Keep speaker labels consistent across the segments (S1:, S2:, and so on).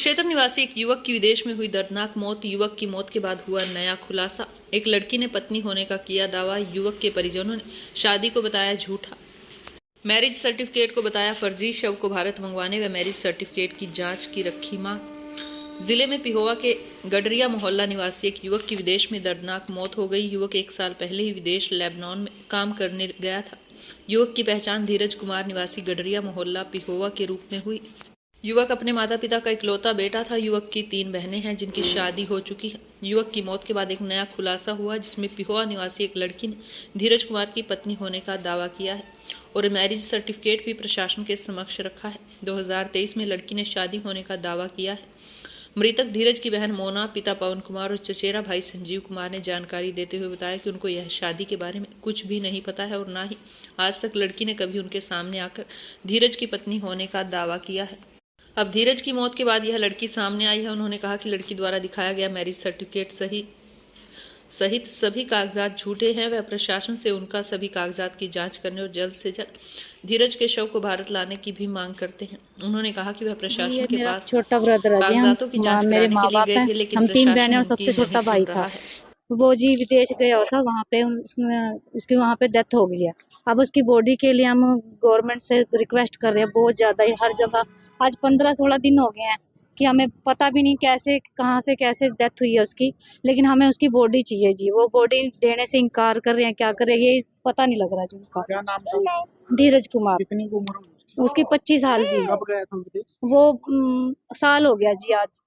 S1: कुरुक्षेत्र निवासी एक युवक की विदेश में हुई दर्दनाक मौत। युवक की मौत के बाद हुआ नया खुलासा। एक लड़की ने पत्नी होने का किया दावा। युवक के परिजनों ने शादी को बताया झूठा, मैरिज सर्टिफिकेट को बताया फर्जी। शव को भारत मंगवाने व मैरिज सर्टिफिकेट की जांच की रखी मांग। जिले में पिहोवा के गडरिया मोहल्ला निवासी एक युवक की विदेश में दर्दनाक मौत हो गई। युवक 1 साल पहले ही विदेश लेबनान में काम करने गया था। युवक की पहचान धीरज कुमार निवासी गडरिया मोहल्ला पिहोवा के रूप में हुई। युवक अपने माता पिता का इकलौता बेटा था। युवक की 3 बहनें हैं जिनकी शादी हो चुकी है। युवक की मौत के बाद एक नया खुलासा हुआ जिसमें पिहोवा निवासी एक लड़की ने धीरज कुमार की पत्नी होने का दावा किया है और मैरिज सर्टिफिकेट भी प्रशासन के समक्ष रखा है। 2023 में लड़की ने शादी होने का दावा किया है। मृतक धीरज की बहन मोना, पिता पवन कुमार और चचेरा भाई संजीव कुमार ने जानकारी देते हुए बताया कि उनको यह शादी के बारे में कुछ भी नहीं पता है और ना ही आज तक लड़की ने कभी उनके सामने आकर धीरज की पत्नी होने का दावा किया है। अब धीरज की मौत के बाद यह लड़की सामने आई है। उन्होंने कहा कि लड़की द्वारा दिखाया गया मैरिज सर्टिफिकेट सहित सभी कागजात झूठे हैं। वह प्रशासन से उनका सभी कागजात की जांच करने और जल्द से जल्द धीरज के शव को भारत लाने की भी मांग करते हैं। उन्होंने कहा कि वह प्रशासन के पास
S2: छोटा ब्रदर है,
S1: कागजातों की जांच कराने के लिए गए थे, लेकिन
S2: हम 3 बहनें और
S1: प्रशासन
S2: सबसे छोटा
S1: नहीं
S2: भाई
S1: सुन
S2: था।
S1: रहा है।
S2: वो जी विदेश गया था, वहाँ पे उसकी वहाँ पे डेथ हो गई है। अब उसकी बॉडी के लिए हम गवर्नमेंट से रिक्वेस्ट कर रहे हैं बहुत ज़्यादा ही। हर जगह आज 15-16 दिन हो गए हैं कि हमें पता भी नहीं कैसे कहाँ से कैसे डेथ हुई है उसकी, लेकिन हमें उसकी बॉडी चाहिए जी। वो बॉडी देने से इनकार कर रहे हैं, क्या कर रहे हैं ये पता नहीं लग रहा जी उसका।
S3: क्या नाम था?
S2: धीरज कुमार।
S3: कितनी उम्र?
S2: उसकी 25 साल जी।
S3: कब गया था विदेश?
S2: वो साल हो गया जी। आज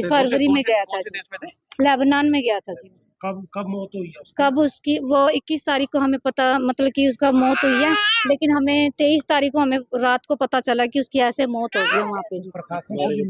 S2: फरवरी में गया था जी, लेबनान में गया था जी।
S3: कब मौत हुई है उसकी?
S2: कब उसकी वो 21 तारीख को हमें पता, मतलब कि उसका मौत हुई है, लेकिन हमें 23 तारीख को हमें रात को पता चला कि उसकी ऐसे मौत हो गई है वहाँ पे जी।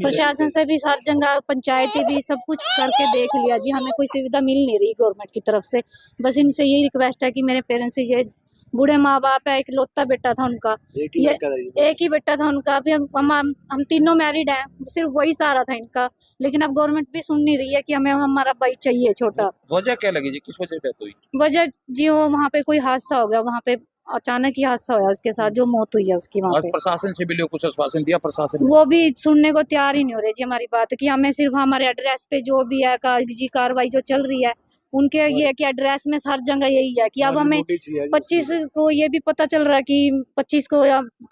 S2: प्रशासन से भी हर जगह पंचायती भी सब कुछ करके देख लिया जी, हमें कोई सुविधा मिल नहीं रही गवर्नमेंट की तरफ से। बस इनसे यही रिक्वेस्ट है कि मेरे पेरेंट्स से, ये बूढ़े माँ बाप है, इकलौता बेटा था उनका, एक ही बेटा था उनका। अभी हम तीनों मैरिड हैं, सिर्फ वही सहारा था इनका, लेकिन अब गवर्नमेंट भी सुन नहीं रही है कि हमें हमारा भाई चाहिए छोटा।
S3: वजह क्या लगी जी, किस वजह डेथ हुई?
S2: वजह जी वो वहाँ पे कोई हादसा हो गया, वहाँ पे अचानक ही हादसा हुआ उसके साथ, जो मौत हुई है उसकी वहाँ पे।
S3: प्रशासन से भी कुछ आश्वासन दिया प्रशासन?
S2: वो भी सुनने को तैयार ही नहीं हो रही जी हमारी बात, कि हमें सिर्फ हमारे एड्रेस पे जो भी है कागजी कार्रवाई जो चल रही है उनके, ये है कि एड्रेस में हर जगह यही है कि अब हमें 25 को ये भी पता चल रहा है कि 25 को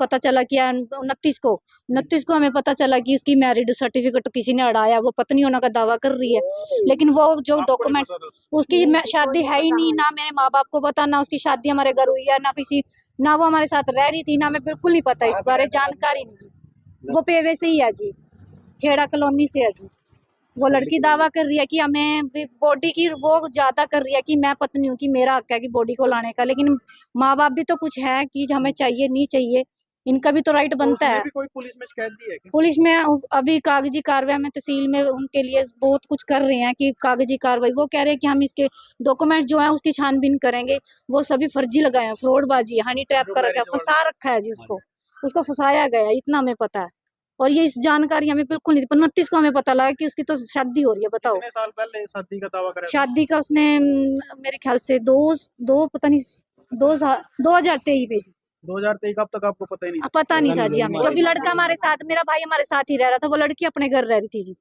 S2: पता चला कि 29 को हमें पता चला कि उसकी मैरिड सर्टिफिकेट किसी ने अड़ाया, वो पत्नी होने का दावा कर रही है, लेकिन वो जो डॉक्यूमेंट्स, उसकी शादी है ही नहीं, ना मेरे माँ बाप को पता, ना उसकी शादी हमारे घर हुई है, ना वो हमारे साथ रह रही थी, ना हमें बिल्कुल नहीं पता इस बारे, जानकारी नहीं जी। वो पेवे से ही है जी, खेड़ा कॉलोनी से है जी। वो लड़की दावा कर रही है कि हमें बॉडी की, वो ज्यादा कर रही है कि मैं पत्नी हूँ, कि मेरा हक है कि बॉडी को लाने का, लेकिन माँ बाप भी तो कुछ है कि हमें चाहिए नहीं चाहिए, इनका भी तो राइट बनता है।
S3: कोई पुलिस में शिकायत दी है क्या?
S2: पुलिस में अभी कागजी कार्रवाई में तहसील में उनके लिए बहुत कुछ कर रहे हैं कि कागजी कार्रवाई, वो कह रहे हैं कि हम इसके डॉक्यूमेंट जो है उसकी छानबीन करेंगे, वो सभी फर्जी लगाए हैं, फ्रॉडबाजी, हनी ट्रैप कर रखा है, फंसा रखा है जी उसको फंसाया गया, इतना हमें पता है। और ये इस जानकारी हमें बिल्कुल नहीं थी। 29 को हमें पता लगा कि उसकी तो शादी हो रही है। बताओ,
S3: कितने साल पहले शादी का दावा करा?
S2: शादी का उसने मेरे ख्याल से दो पता नहीं 2023 में जी।
S3: 2023 कब तक आपको पता ही नहीं?
S2: पता नहीं था जी हमें, क्योंकि लड़का हमारे साथ, मेरा भाई हमारे साथ ही रह रहा था, वो लड़की अपने घर रह रही थी जी।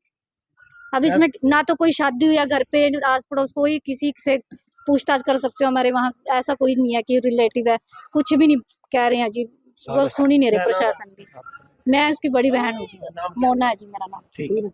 S2: अब इसमें ना तो कोई शादी हुई है घर पे, आस पड़ोस कोई किसी से पूछताछ कर सकते हो, हमारे वहाँ ऐसा कोई नहीं है कि रिलेटिव है, कुछ भी नहीं कह रहे हैं जी, वो सुन ही नहीं रहे प्रशासन भी। मैं उसकी बड़ी बहन हूँ जी, मोना है जी मेरा नाम।